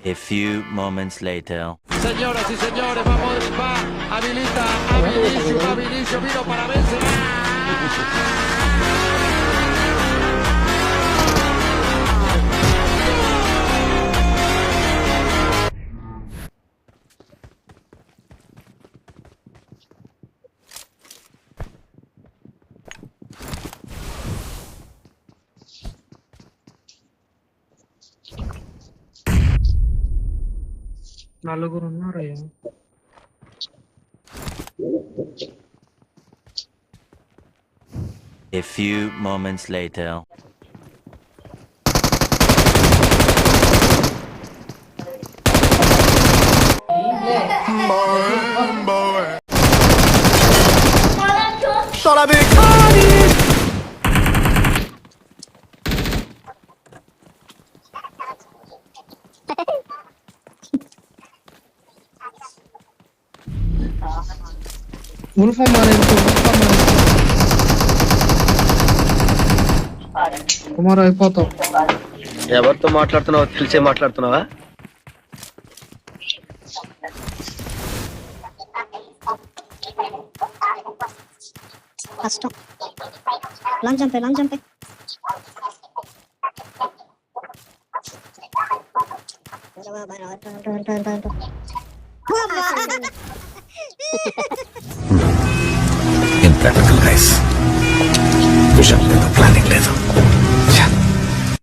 A few moments later. Señoras y señores, habilita a Vinicius, vino para Benzema. నలుగురు ఉన్నారయ్యా. A few moments later. ULFA Kumar అయిపోతావు. ఎవరితో మాట్లాడుతున్నావో తెలిసే మాట్లాడుతున్నావా? కష్టం. లాంగ్ జంపే Impractical guys. Vision లేదు, ప్లానింగ్ లేదు.